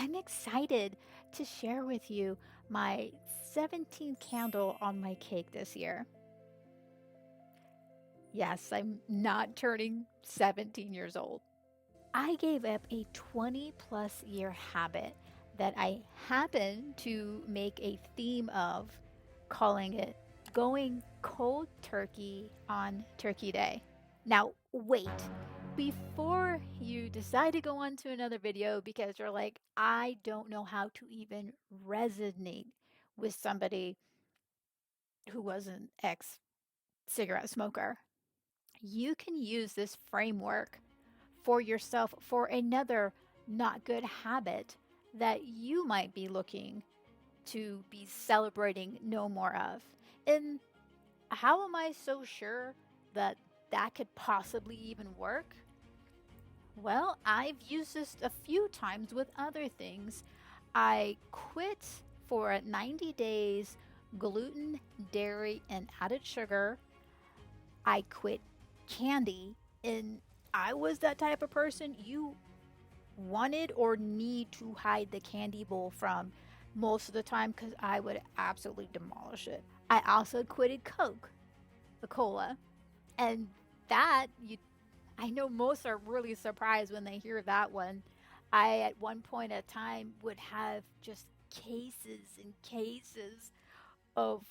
I'm excited to share with you my 17th candle on my cake this year. Yes, I'm not turning 17 years old. I gave up a 20 plus year habit that I happen to make a theme of, calling it going cold turkey on Turkey Day. Now, wait. Before you decide to go on to another video because you're like, I don't know how to even resonate with somebody who was an ex cigarette smoker, you can use this framework for yourself for another not good habit that you might be looking to be celebrating no more of. And how am I so sure that that could possibly even work? Well, I've used this a few times with other things. I quit for 90 days gluten, dairy, and added sugar. I quit candy, and I was that type of person you wanted or need to hide the candy bowl from most of the time because I would absolutely demolish it. I also quitted Coke, the cola, and that you I know most are really surprised when they hear that one. I, at one point in time, would have just cases and cases of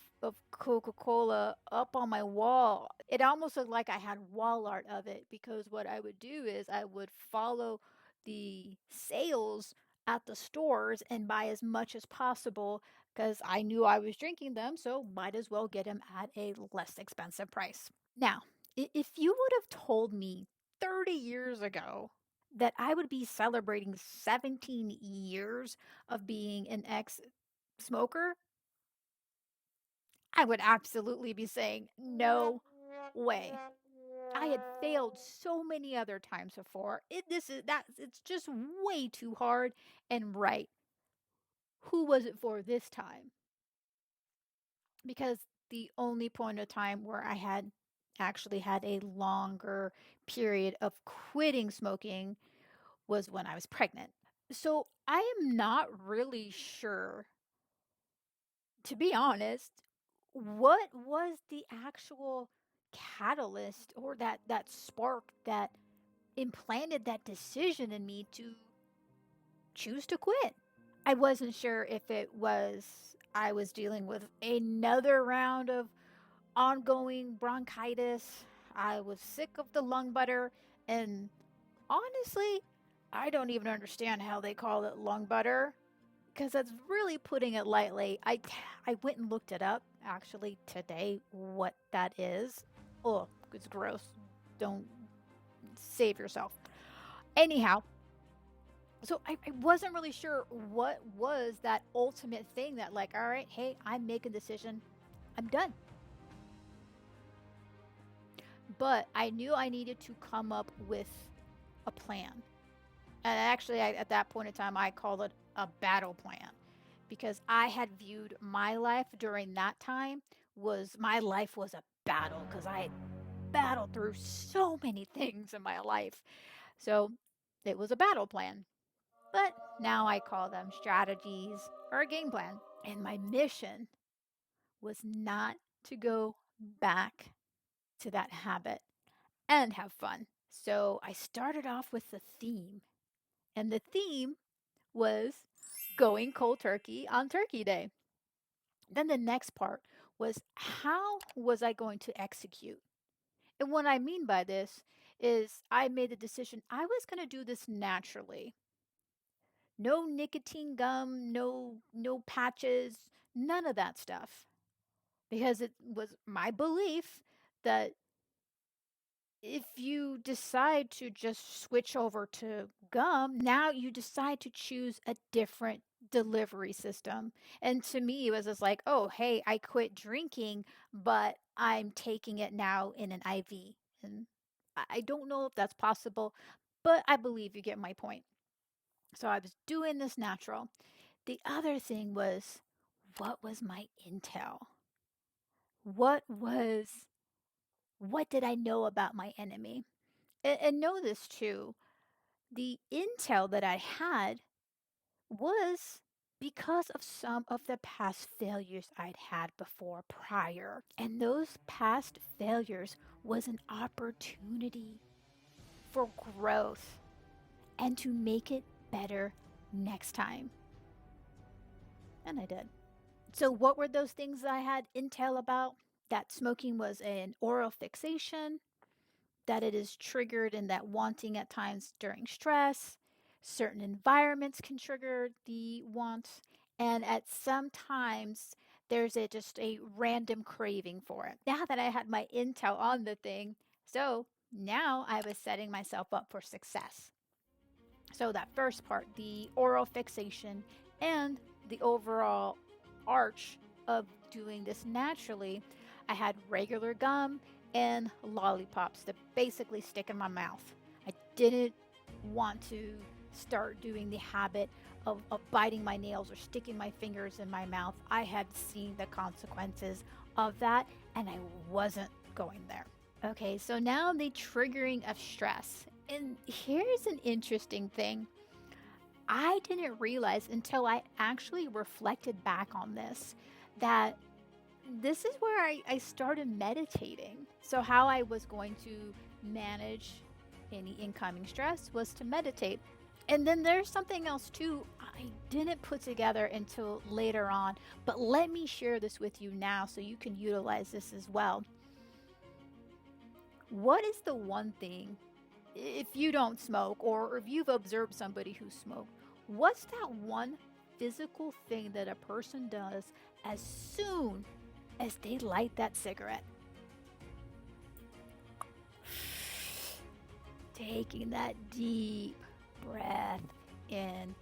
Coca-Cola up on my wall. It almost looked like I had wall art of it because what I would do is I would follow the sales at the stores and buy as much as possible because I knew I was drinking them, so might as well get them at a less expensive price. Now, if you would have told me 30 years ago that I would be celebrating 17 years of being an ex smoker, I would absolutely be saying, no way. I had failed so many other times before. It's just way too hard. And right, who was it for this time? Because the only point of time where I had actually had a longer period of quitting smoking was when I was pregnant. So I am not really sure, to be honest, what was the actual catalyst or that spark that implanted that decision in me to choose to quit. I wasn't sure if it was I was dealing with another round of ongoing bronchitis. I was sick of the lung butter, and honestly, I don't even understand how they call it lung butter because that's really putting it lightly. I went and looked it up actually today what that is. Oh, it's gross. Don't save yourself. Anyhow, so I wasn't really sure what was that ultimate thing that, like, all right, hey, I'm making a decision. I'm done. But I knew I needed to come up with a plan. And actually, at that point in time, I called it a battle plan because I had viewed my life during that time was my life was a battle because I had battled through so many things in my life. So it was a battle plan. But now I call them strategies or a game plan. And my mission was not to go back to that habit and have fun. So I started off with the theme, and the theme was going cold turkey on Turkey Day. Then the next part was how was I going to execute? And what I mean by this is I made the decision I was going to do this naturally. No nicotine gum, no patches, none of that stuff. Because it was my belief that if you decide to just switch over to gum, now you decide to choose a different delivery system. And to me, it was just like, oh, hey, I quit drinking, but I'm taking it now in an IV. And I don't know if that's possible, but I believe you get my point. So I was doing this natural. The other thing was, what was my intel? What was what did I know about my enemy? And know this too. The intel that I had was because of some of the past failures I'd had before prior. And those past failures was an opportunity for growth and to make it better next time. And I did. So, what were those things I had intel about? That smoking was an oral fixation, that it is triggered in that wanting at times during stress. Certain environments can trigger the wants, and at some times there's just a random craving for it. Now that I had my intel on the thing, so now I was setting myself up for success. So that first part, the oral fixation and the overall arch of doing this naturally, I had regular gum and lollipops that basically stick in my mouth. I didn't want to start doing the habit of biting my nails or sticking my fingers in my mouth. I had seen the consequences of that and I wasn't going there. Okay, so now the triggering of stress. And here's an interesting thing. I didn't realize until I actually reflected back on this that this is where I started meditating. So, how I was going to manage any incoming stress was to meditate. And then there's something else too I didn't put together until later on, but let me share this with you now so you can utilize this as well. What is the one thing, if you don't smoke or if you've observed somebody who smoked, what's that one physical thing that a person does as soon as they light that cigarette? Taking that deep breath in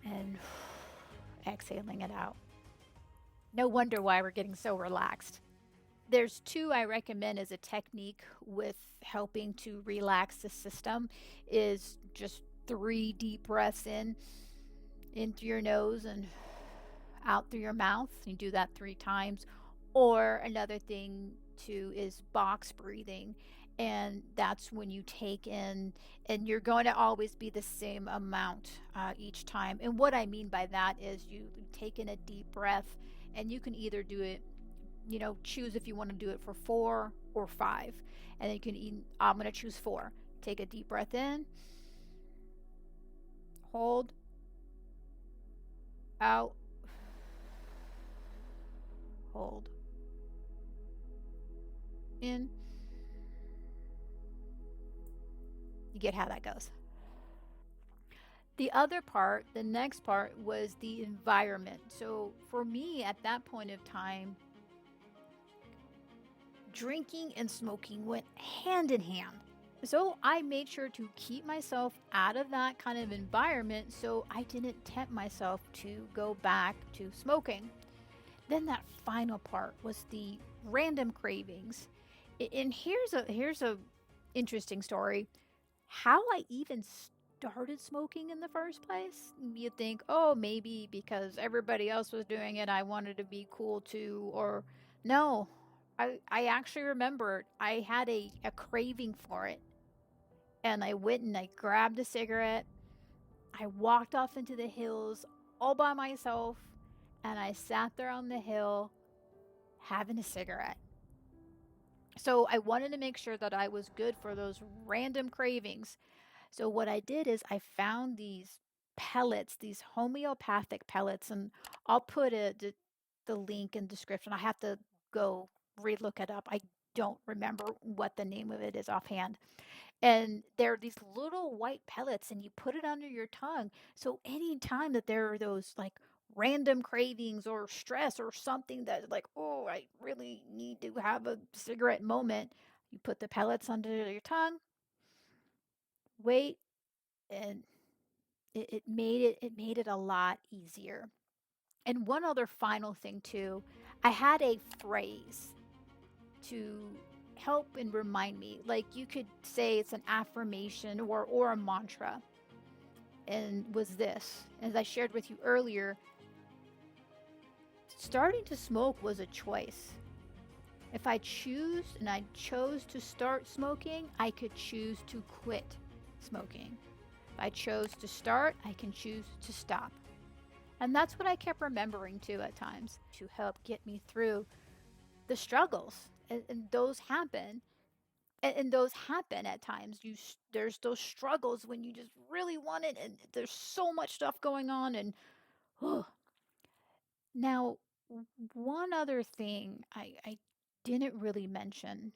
and exhaling it out. No wonder why we're getting so relaxed. There's two I recommend as a technique with helping to relax the system is just 3 deep breaths in through your nose and out through your mouth. You do that 3 times. Or another thing too is box breathing. And that's when you take in, and you're going to always be the same amount each time. And what I mean by that is you take in a deep breath, and you can either do it, choose if you want to do it for 4 or 5. And then you can I'm going to choose 4. Take a deep breath in, hold, out, hold, in. You get how that goes. The other part, the next part, was the environment. So for me at that point of time, drinking and smoking went hand in hand. So I made sure to keep myself out of that kind of environment so I didn't tempt myself to go back to smoking. Then that final part was the random cravings. And here's a interesting story. How I even started smoking in the first place. You think, oh, maybe because everybody else was doing it, I wanted to be cool too. Or no, I actually remembered I had a craving for it. And I went and I grabbed a cigarette. I walked off into the hills all by myself. And I sat there on the hill having a cigarette. So I wanted to make sure that I was good for those random cravings. So what I did is I found these pellets, these homeopathic pellets, and I'll put the link in the description. I have to go relook it up. I don't remember what the name of it is offhand. And they're these little white pellets, and you put it under your tongue. So anytime that there are those like random cravings or stress or something that like, oh, I really need to have a cigarette moment, you put the pellets under your tongue, wait, and it made it a lot easier. And one other final thing too, I had a phrase to help and remind me. Like you could say it's an affirmation or a mantra. And was this, as I shared with you earlier, starting to smoke was a choice. If I chose to start smoking, I could choose to quit smoking. If I chose to start, I can choose to stop. And that's what I kept remembering too at times to help get me through the struggles. And those happen. And those happen at times. There's those struggles when you just really want it, and there's so much stuff going on. And now, one other thing I didn't really mention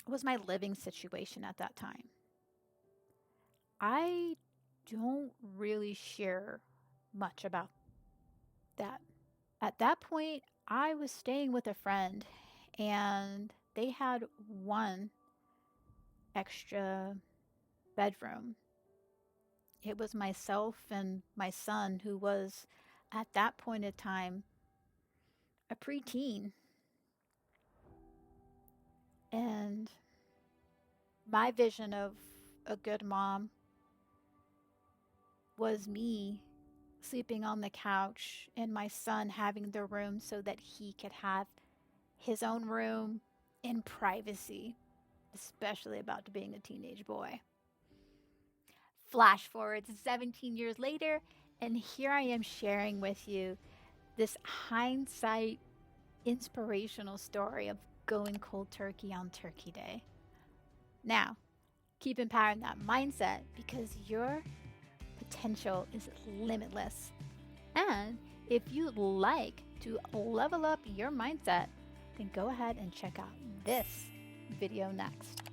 was my living situation at that time. I don't really share much about that. At that point, I was staying with a friend, and they had one extra bedroom. It was myself and my son, who was at that point in time a preteen. And my vision of a good mom was me sleeping on the couch and my son having the room so that he could have his own room in privacy, especially about being a teenage boy. Flash forward 17 years later, and here I am sharing with you this hindsight inspirational story of going cold turkey on Turkey Day. Now, keep empowering that mindset, because your potential is limitless. And if you'd like to level up your mindset, then go ahead and check out this video next.